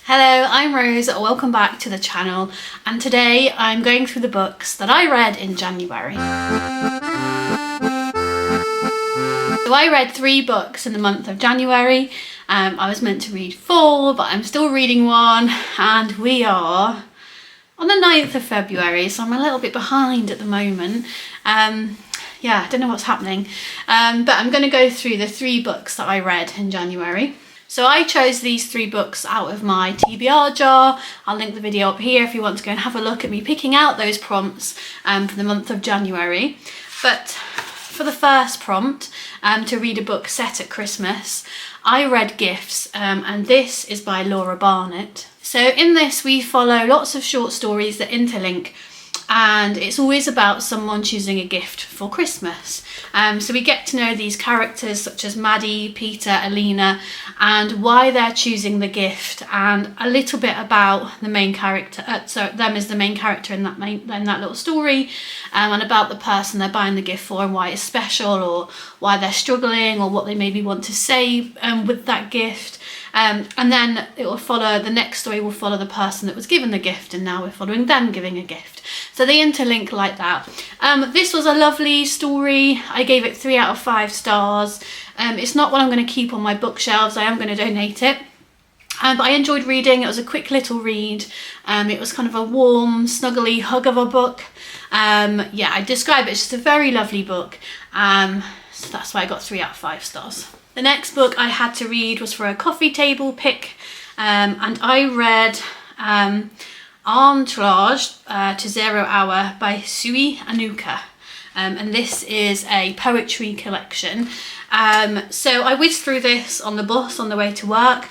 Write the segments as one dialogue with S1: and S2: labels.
S1: Hello, I'm Rose, welcome back to the channel, and today I'm going through the books that I read in January. So I read 3 books in the month of January. I was meant to read 4, but I'm still reading 1, and we are on the 9th of February, so I'm a little bit behind at the moment. Yeah, I don't know what's happening, but I'm going to go through the 3 books that I read in January. So I chose these 3 books out of my TBR jar. I'll link the video up here if you want to go and have a look at me picking out those prompts for the month of January. But for the first prompt, to read a book set at Christmas, I read Gifts, and this is by Laura Barnett. So in this we follow lots of short stories that interlink, and it's always about someone choosing a gift for Christmas. So we get to know these characters such as Maddie, Peter, Alina, and why they're choosing the gift, and a little bit about the main character, so them as the main character in that little story, and about the person they're buying the gift for and why it's special, or why they're struggling, or what they maybe want to say with that gift. And then it will follow, the next story will follow the person that was given the gift, and now we're following them giving a gift. So they interlink like that. This was a lovely story. I gave it 3 out of 5 stars. It's not one I'm going to keep on my bookshelves. I am going to donate it. But I enjoyed reading. It was a quick little read. It was kind of a warm, snuggly hug of a book. Yeah, I describe it as just a very lovely book. So that's why I got 3 out of 5 stars. The next book I had to read was for a coffee table pick, and I read Entourage to 0 Hour by Sui Anuka. And this is a poetry collection. So I whizzed through this on the bus on the way to work.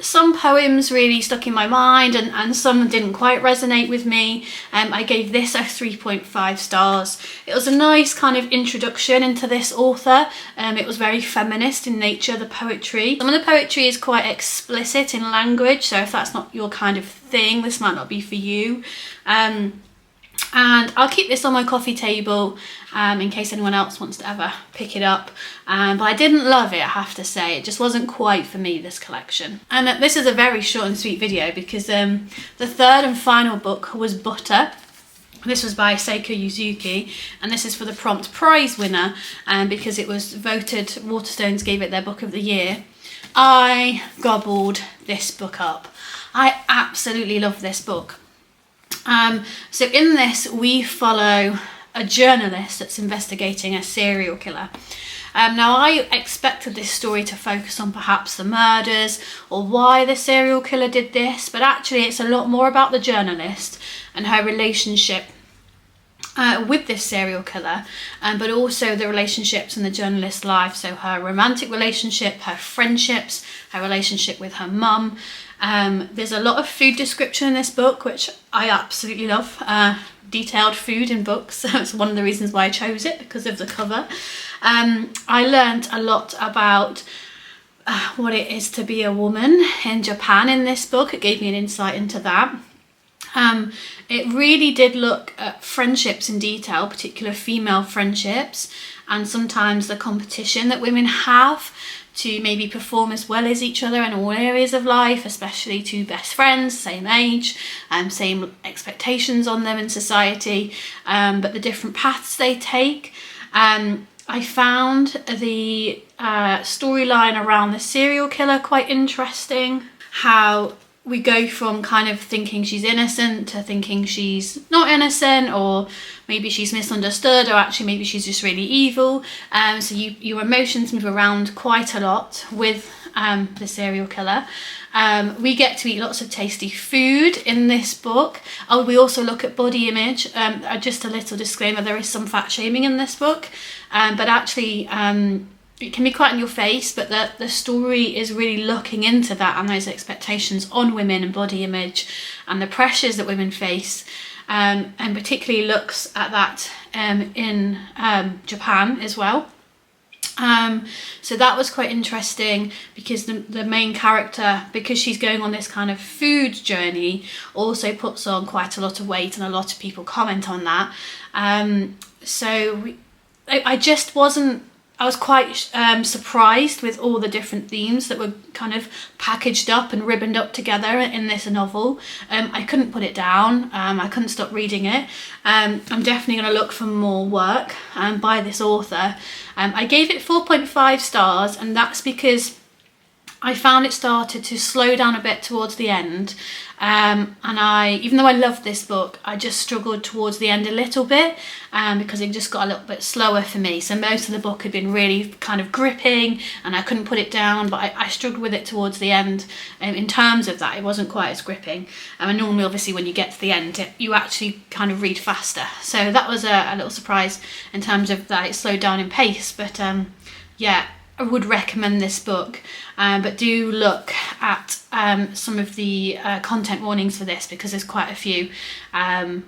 S1: Some poems really stuck in my mind, and some didn't quite resonate with me. I gave this a 3.5 stars. It was a nice kind of introduction into this author. It was very feminist in nature, the poetry. Some of the poetry is quite explicit in language, so if that's not your kind of thing, this might not be for you. And I'll keep this on my coffee table in case anyone else wants to ever pick it up. But I didn't love it, I have to say. It just wasn't quite for me, this collection. And this is a very short and sweet video because the third and final book was Butter. This was by Seiko Yuzuki, and this is for the prompt prize winner, because it was voted, Waterstones gave it their book of the year. I gobbled this book up. I absolutely love this book. So in this we follow a journalist that's investigating a serial killer. Now I expected this story to focus on perhaps the murders or why the serial killer did this, but actually it's a lot more about the journalist and her relationship with this serial killer, but also the relationships in the journalist's life. So her romantic relationship, her friendships, her relationship with her mum. There's a lot of food description in this book, which I absolutely love. Detailed food in books. It's one of the reasons why I chose it, because of the cover. I learned a lot about what it is to be a woman in Japan in this book. It gave me an insight into that. It really did look at friendships in detail, particular female friendships, and sometimes the competition that women have to maybe perform as well as each other in all areas of life, especially to best friends, same age, same expectations on them in society, but the different paths they take. I found the storyline around the serial killer quite interesting, how we go from kind of thinking she's innocent to thinking she's not innocent, or maybe she's misunderstood, or actually maybe she's just really evil. So your emotions move around quite a lot with the serial killer. We get to eat lots of tasty food in this book. Oh, we also look at body image. Just a little disclaimer, there is some fat shaming in this book, but actually it can be quite in your face, but the story is really looking into that and those expectations on women and body image and the pressures that women face, and particularly looks at that in Japan as well. So that was quite interesting, because the main character, because she's going on this kind of food journey, also puts on quite a lot of weight, and a lot of people comment on that. So I just wasn't I was quite surprised with all the different themes that were kind of packaged up and ribboned up together in this novel. I couldn't put it down. I couldn't stop reading it. I'm definitely going to look for more work by this author. I gave it 4.5 stars, and that's because I found it started to slow down a bit towards the end, and even though I loved this book, I just struggled towards the end a little bit because it just got a little bit slower for me. So most of the book had been really kind of gripping and I couldn't put it down, but I struggled with it towards the end. In terms of that, it wasn't quite as gripping. And normally, obviously, when you get to the end, you actually kind of read faster. So that was a little surprise in terms of that it slowed down in pace. But yeah, I would recommend this book, but do look at some of the content warnings for this, because there's quite a few,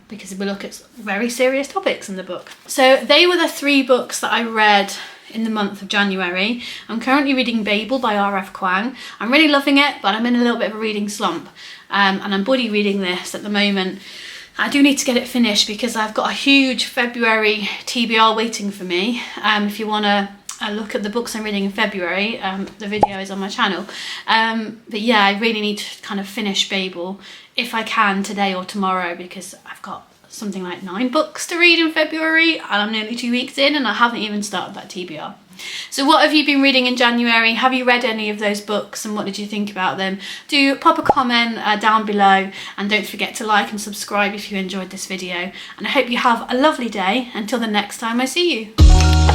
S1: because we look at very serious topics in the book. So they were the 3 books that I read in the month of January. I'm currently reading Babel by R.F. Kuang. I'm really loving it, but I'm in a little bit of a reading slump, and I'm buddy reading this at the moment. I do need to get it finished because I've got a huge February TBR waiting for me. If you want to look at the books I'm reading in February, the video is on my channel. But yeah, I really need to kind of finish Babel if I can today or tomorrow, because I've got something like 9 books to read in February and I'm nearly 2 weeks in and I haven't even started that TBR. So what have you been reading in January? Have you read any of those books and what did you think about them? Do pop a comment down below, and don't forget to like and subscribe if you enjoyed this video. And I hope you have a lovely day until the next time I see you.